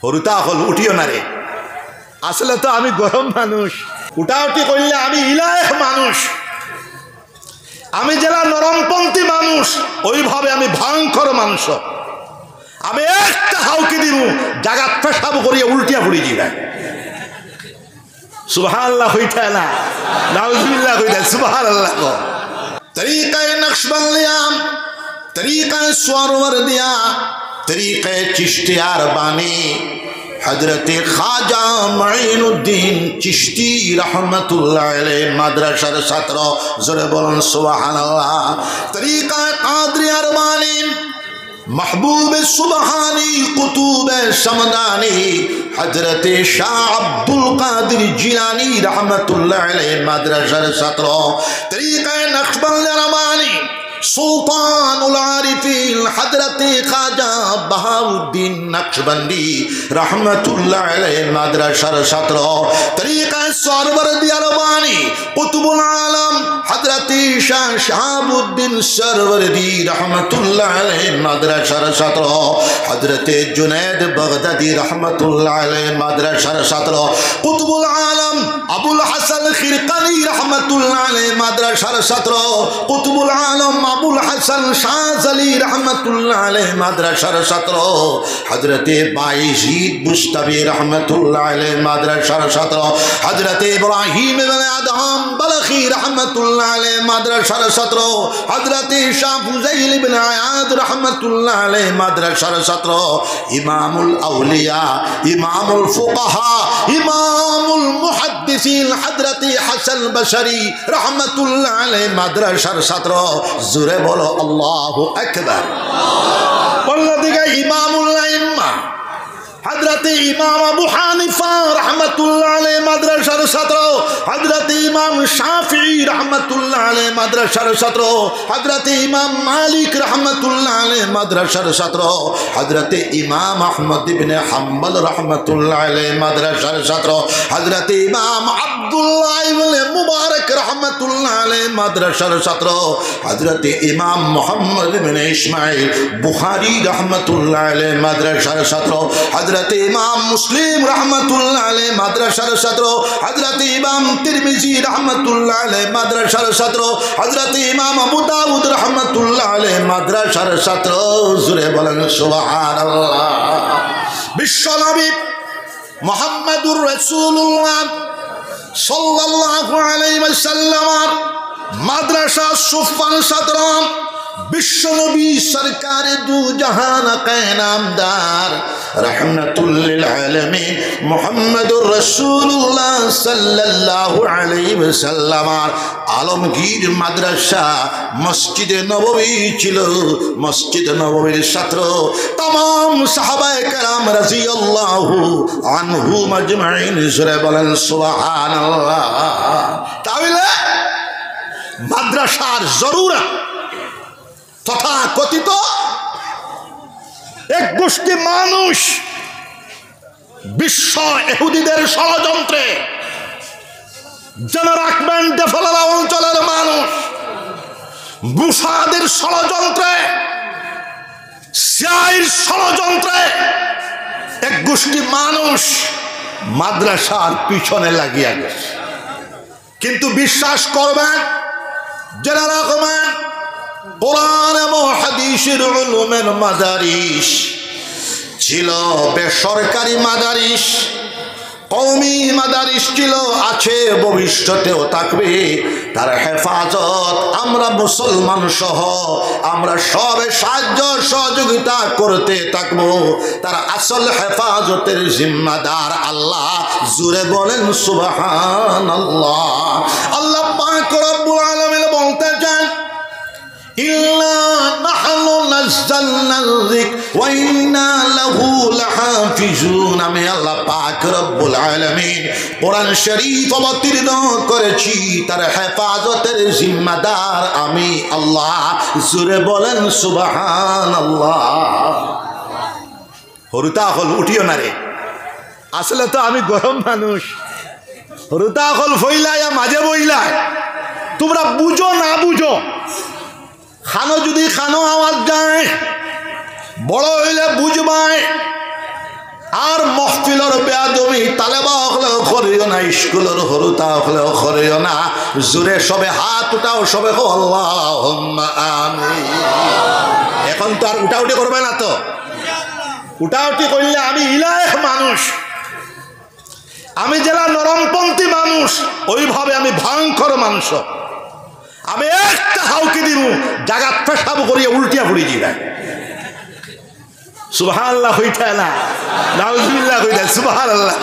হরুতা হল উঠিও না রে, আসলে তো আমি গরম মানুষ, উঠাউটি করলে আমি ইলাহ মানুষ, আমি যারা নরমপন্থী মানুষ ওইভাবে আমি ভয়ঙ্কর মানুষ। আমি একটা হাউকি দিব জাগাত পেশাব করিয়া উল্টিয়া পড়ি দিবে। সুবহানাল্লাহ হইতা না, নাউজুবিল্লাহ হইতা, সুবহানাল্লাহ। তরিকায়ে নকশবন্দিয়া, তরিকায়ে সোহরাওয়ার্দিয়া, তরিকায়ে চিশতিয়ার বাণী হযরত খাজা মুঈনুদ্দিন চিশতি রাহমাতুল্লাহ আলাইহি মাদ্রাসার ছাত্র, জোরে বলুন সুবহানাল্লাহ। তরিকায়ে কাদরিয়ার বাণী महबूब सुबहानी कुतुब समदानी हजरत शाह अब्दुल कादिर जिलानी रहमतुल्लाह अलैहि मदरसार छात्र, तरीक़ा नक्शबंदी रमानी सुल्तानुल आरिफीन हजरत खाजा बहाउद्दीन नक्शबंदी रहमतुल्लाह अलैहि मदरसार छात्र, तरीक़ा सोहरावर्दी रमानी कुतुबुल आलम हजरत शाह शहाबुद्दीन सरवरदी रहमतुल्लाह अलैहि मदरसार छात्र, हजरत जुनैद बगदादी रहमतुल्लाह अलैहि मदरसार छात्र, कुतुबुल आलम अबुल हसन खिरकानी रहमतुल्लाह अलैहि मदरसार छात्र, कुतुबुल आलम अबुल हसन शाहजली रहमतुल्लाह अलैहि मदरसार छात्र, हजरत बायजीद बुस्तामी रहमतुल्लाह अलैहि मदरसार छात्र, हजरत इब्राहिम इब्न अदहम बलखी रहमतुल्लाह अलैहि मदरसार छात्र, हजरत शाह फुज़ैल इब्न आयाद रहमतुल्लाह अलैहि मदरसार छात्र, इमामुल औलिया इमामुल फुक़हा इमामुल मुहद्दिसीन हजरत हसन बशरी रहमतुल्लाह अलैहि मदरसार छात्र, जुरे बोलो अल्लाहु अकबर। वल्लदिगा इमामुल अइम्मा हजरत इमाम अबू हानिफा रहमतुल्लाह अलैहि मदरसार छात्र, हजरत इमाम शाफी रहमतुल्लाह अलैहि मदरसार छात्र, हजरत इमाम मालिक रहमतुल्लाह अलैहि मदरसार छात्र, हजरत इमाम अहमद इब्न हम्बल रहमतुल्लाह अलैहि मदरसार छात्र, हजरत इमाम अब्दुल्लाह इब्न मुबारक रहमतुल्लाह अलैहि मदरसार छात्र, हजरत इमाम मोहम्मद इब्न इस्माइल बुखारी रहमतुल्लाह अलैहि मदरसार छात्र, हजरत इमाम मुस्लिम रहमतुल्लाह अलैहि मदरसार छात्र, हजरत इमाम तिरमिजी रहमतुल्लाह अलैहि मदरसार छात्र, हजरत इमाम अबू दाऊद रहमतुल्लाह अलैहि मदरसार छात्र, जुरे बोलेन सुबहानाल्लाह। विश्व नबी मुहम्मदुर रसूलुल्लाह सल्लल्लाहु अलैहि वसल्लम मदरसा सुफान छात्र, विश्व नबी सरकार दू जहान के नामदार रहमतुल लिल आलमीन मुहम्मदुर रसूलुल्लाह सल्लल्लाहु अलैहि वसल्लम आलमगीर मदरसा मस्जिद नबवी छिलो, मस्जिद नबवीर छात्र तमाम साहाबाए केराम रादियाल्लाहु अन्हुम अजमाइन, सुरे बोलेन सुबहानाल्लाह। ताहले मदरसार जरूरत तथा कथित एक गोष्ठी मानुष विश्व इहुदीদের ষড়যন্ত্রে জেনে রাখবেন, দেফালা অঞ্চলের মানুষ মুসাদের ষড়যন্ত্রে, সিয়াইর ষড়যন্ত্রে এক গোষ্ঠী মানুষ মাদ্রাসার পিছনে লাগিয়ে গেছে। কিন্তু বিশ্বাস করবেন, জেনে রাখবেন, কোরআন এবং হাদিসের উলুমের মাদারিস ছিল বেসরকারি মাদারিস, কওমি মাদারিস ছিল, আছে, ভবিষ্যতেও থাকবে। তার হেফাজত আমরা মুসলমান সহ আমরা সবে সাহায্য সহযোগিতা করতে থাকবো। তার আসল হেফাজতের জিম্মাদার আল্লাহ, জুরে বলেন সুবহানাল্লাহ। আল্লাহ পাক রব্বুল আলামিন বলতে চান, ইল্লা নাহনু নাযালনাল যিকর ওয়া ইন্না লাহু লাহাফিজুন। আমি আল্লাহ পাক রব্বুল আলামিন কোরআন শরীফ অবতীর্ণ করেছি, তার হেফাজতের জিম্মাদার আমি আল্লাহ, জোরে বলেন সুবহানাল্লাহ। হরুতা হল উঠিও না রে, আসলে তো আমি গরম মানুষ। হরুতা হল ফইলায়া মাঝে বইলায়, তোমরা বুঝো না বুঝো, খানো যদি খানো আওয়াজ যায়, বড় হইলে বুঝবাই। আর তুমি তালেবা হলেও করিও না, স্কুলের হরুতা হলেও করিও না, জোরে সবে হাত উঠাও, সবে আল্লাহুম্মা আমিন। এখন তো আর উঠাউটি করবে না তো, উঠাউটি করলে আমি ইলাহ মানুষ, আমি জেলা নরমপন্থী মানুষ, ওইভাবে আমি ভয়ঙ্কর মানুষ। আমি একটা হাউকি দিব জায়গা পেশাব করিয়ে উল্টিয়া পড়ি দিবে। সুবহানাল্লাহ হইতা না, নাউজুবিল্লাহ হইতা, সুবহানাল্লাহ।